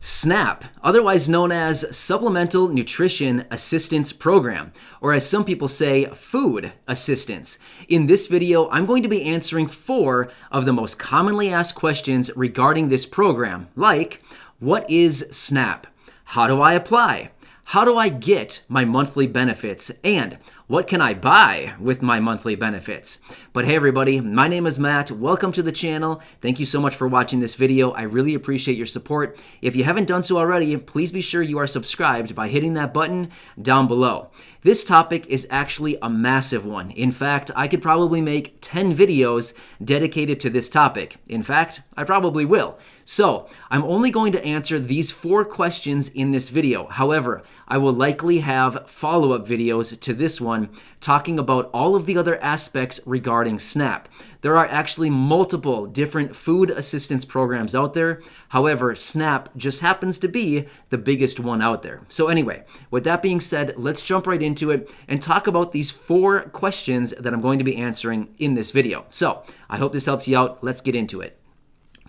SNAP, otherwise known as Supplemental Nutrition Assistance Program, or as some people say, food assistance. In this video, I'm going to be answering 4 of the most commonly asked questions regarding this program, like, what is SNAP? How do I apply? How do I get my monthly benefits? And what can I buy with my monthly benefits? But hey everybody, my name is Matt. Welcome to the channel. Thank you so much for watching this video. I really appreciate your support. If you haven't done so already, please be sure you are subscribed by hitting that button down below. This topic is actually a massive one. In fact, I could probably make 10 videos dedicated to this topic. In fact, I probably will. So, I'm only going to answer these 4 questions in this video. However, I will likely have follow-up videos to this one talking about all of the other aspects regarding SNAP. There are actually multiple different food assistance programs out there. However, SNAP just happens to be the biggest one out there. So anyway, with that being said, let's jump right into it and talk about these 4 questions that I'm going to be answering in this video. So I hope this helps you out. Let's get into it.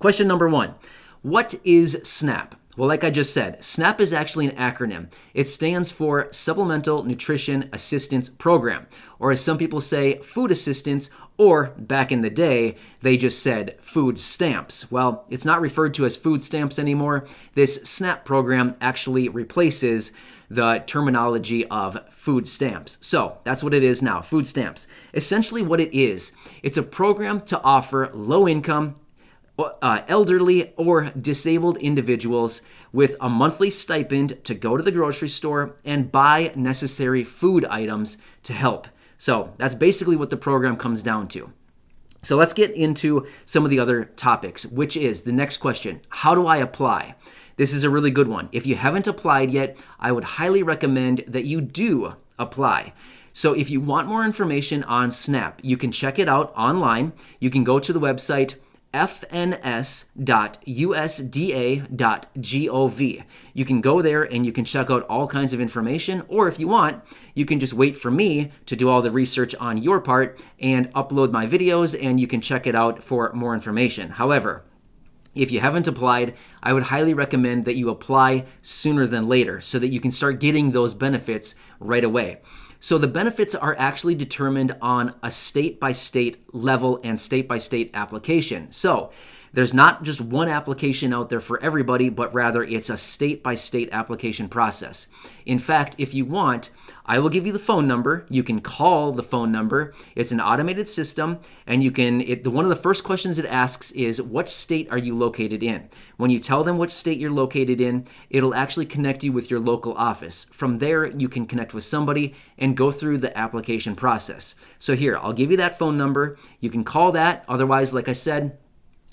Question number 1, what is SNAP? Well, like I just said, SNAP is actually an acronym. It stands for Supplemental Nutrition Assistance Program, or as some people say, food assistance, or back in the day, they just said food stamps. Well, it's not referred to as food stamps anymore. This SNAP program actually replaces the terminology of food stamps. So that's what it is now, food stamps. Essentially what it is, it's a program to offer low-income, elderly or disabled individuals with a monthly stipend to go to the grocery store and buy necessary food items to help. So that's basically what the program comes down to. So let's get into some of the other topics, which is the next question. How do I apply? This is a really good one. If you haven't applied yet, I would highly recommend that you do apply. So if you want more information on SNAP, you can check it out online. You can go to the website fns.usda.gov. You can go there and you can check out all kinds of information, or if you want, you can just wait for me to do all the research on your part and upload my videos and you can check it out for more information. However, if you haven't applied, I would highly recommend that you apply sooner than later so that you can start getting those benefits right away. So the benefits are actually determined on a state-by-state level and state-by-state application. So there's not just one application out there for everybody, but rather it's a state-by-state application process. In fact, if you want, I will give you the phone number. You can call the phone number. It's an automated system, and you can. One of the first questions it asks is, what state are you located in? When you tell them what state you're located in, it'll actually connect you with your local office. From there, you can connect with somebody and go through the application process. So here, I'll give you that phone number. You can call that. Otherwise, like I said,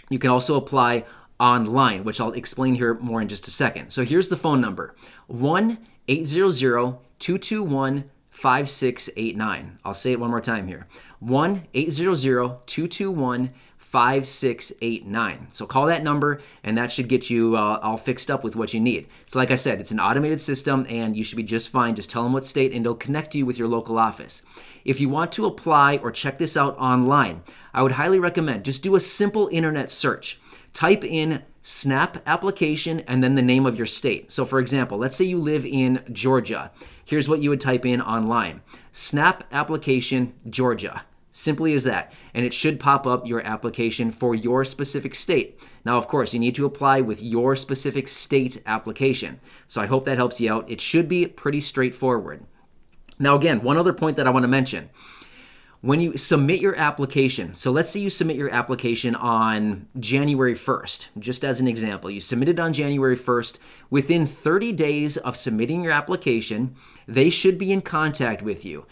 you can also apply online, which I'll explain here more in just a second. So here's the phone number, 1-800-221-5689. I'll say it one more time here, 1-800-221-5689. So call that number, and that should get you all fixed up with what you need. So like I said, it's an automated system, and you should be just fine. Just tell them what state, and it'll connect you with your local office. If you want to apply or check this out online, I would highly recommend just do a simple internet search. Type in SNAP application and then the name of your state. So for example, let's say you live in Georgia. Here's what you would type in online. SNAP application, Georgia. Simply as that. And it should pop up your application for your specific state. Now, of course, you need to apply with your specific state application. So I hope that helps you out. It should be pretty straightforward. Now, again, one other point that I want to mention. When you submit your application, so let's say you submit your application on January 1st, just as an example. You submit it on January 1st. Within 30 days of submitting your application, they should be in contact with you.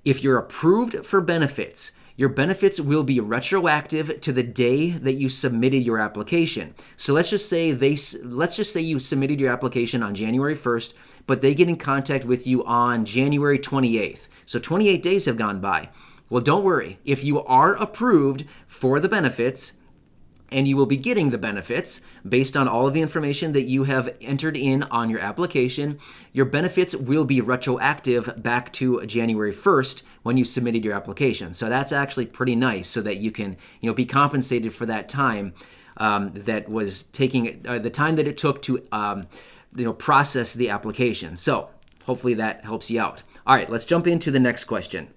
If you're approved for benefits, your benefits will be retroactive to the day that you submitted your application. So let's just say you submitted your application on January 1st, but they get in contact with you on January 28th. So 28 days have gone by. Well, don't worry. If you are approved for the benefits, and you will be getting the benefits based on all of the information that you have entered in on your application. Your benefits will be retroactive back to January 1st when you submitted your application. So that's actually pretty nice so that you can, be compensated for that time that was taking the time that it took to process the application. So hopefully that helps you out. All right, let's jump into the next question,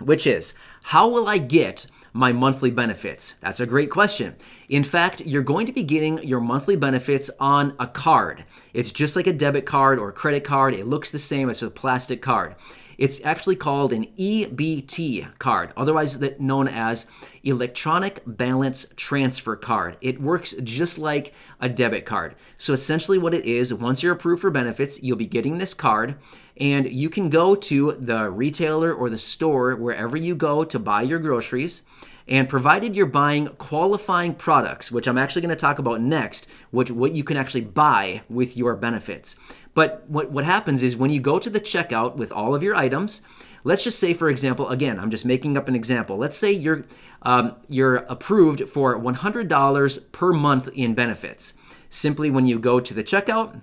which is, how will I get my monthly benefits? That's a great question. In fact, you're going to be getting your monthly benefits on a card. It's just like a debit card or a credit card. It looks the same. It's a plastic card. It's actually called an EBT card, otherwise known as electronic balance transfer card. It works just like a debit card. So essentially what it is, once you're approved for benefits, you'll be getting this card, and you can go to the retailer or the store wherever you go to buy your groceries. And provided you're buying qualifying products, which I'm actually going to talk about next, what you can actually buy with your benefits. But what happens is when you go to the checkout with all of your items, let's just say, for example, again, I'm just making up an example. Let's say you're approved for $100 per month in benefits. Simply when you go to the checkout,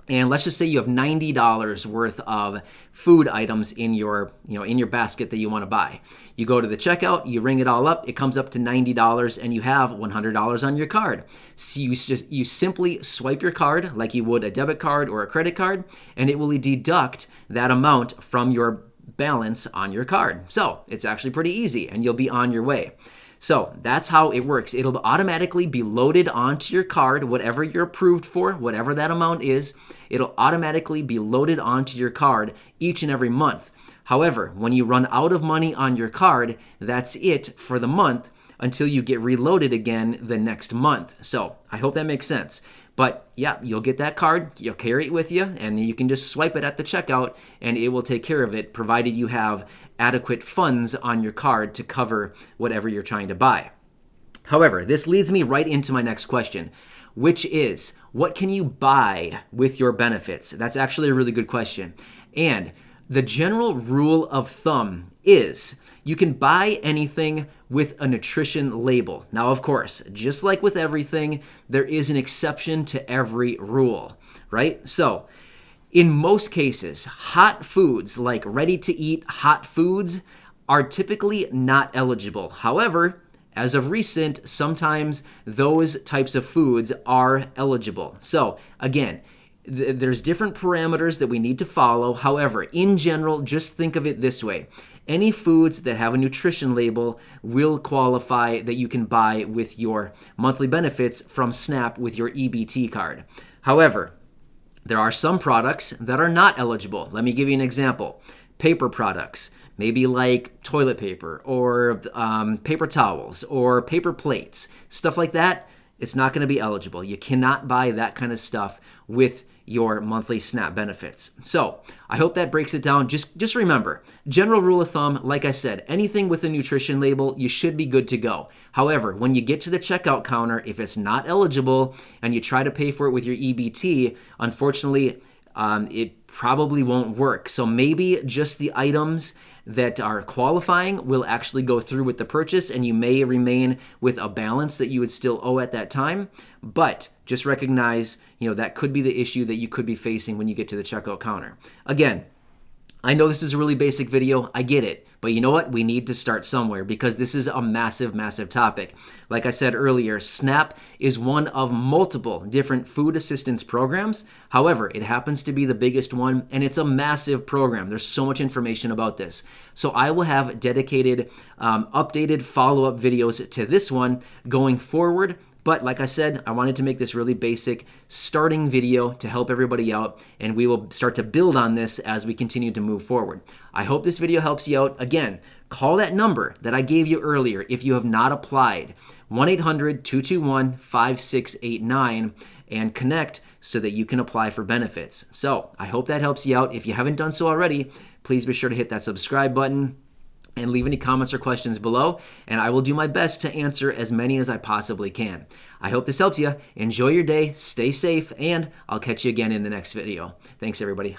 and let's just say you have $90 worth of food items in your basket that you want to buy. You go to the checkout, you ring it all up, it comes up to $90, and you have $100 on your card. So you simply swipe your card like you would a debit card or a credit card, and it will deduct that amount from your balance on your card. So it's actually pretty easy, and you'll be on your way. So that's how it works. It'll automatically be loaded onto your card, whatever you're approved for, whatever that amount is, it'll automatically be loaded onto your card each and every month. However, when you run out of money on your card, that's it for the month until you get reloaded again the next month. So I hope that makes sense. But yeah, you'll get that card, you'll carry it with you, and you can just swipe it at the checkout and it will take care of it, provided you have adequate funds on your card to cover whatever you're trying to buy. However, this leads me right into my next question, which is, what can you buy with your benefits? That's actually a really good question. And the general rule of thumb is you can buy anything with a nutrition label. Now, of course, just like with everything, there is an exception to every rule, right? So in most cases, hot foods like ready-to-eat hot foods are typically not eligible. However, as of recent, sometimes those types of foods are eligible. So again, there's different parameters that we need to follow. However, in general, just think of it this way. Any foods that have a nutrition label will qualify that you can buy with your monthly benefits from SNAP with your EBT card. However, there are some products that are not eligible. Let me give you an example. Paper products, maybe like toilet paper or paper towels or paper plates, stuff like that, it's not going to be eligible. You cannot buy that kind of stuff with your monthly SNAP benefits. So I hope that breaks it down. Just remember, general rule of thumb, like I said, anything with a nutrition label, you should be good to go. However, when you get to the checkout counter, if it's not eligible and you try to pay for it with your EBT, unfortunately, it probably won't work. So maybe just the items that are qualifying will actually go through with the purchase, and you may remain with a balance that you would still owe at that time. But just recognize, that could be the issue that you could be facing when you get to the checkout counter. Again, I know this is a really basic video. I get it. But you know what? We need to start somewhere because this is a massive, massive topic. Like I said earlier, SNAP is one of multiple different food assistance programs. However, it happens to be the biggest one, and it's a massive program. There's so much information about this. So I will have dedicated, updated follow-up videos to this one going forward. But like I said, I wanted to make this really basic starting video to help everybody out, and we will start to build on this as we continue to move forward. I hope this video helps you out. Again, call that number that I gave you earlier if you have not applied, 1-800-221-5689, and connect so that you can apply for benefits. So I hope that helps you out. If you haven't done so already, please be sure to hit that subscribe button and leave any comments or questions below, and I will do my best to answer as many as I possibly can. I hope this helps you. Enjoy your day, stay safe, and I'll catch you again in the next video. Thanks, everybody.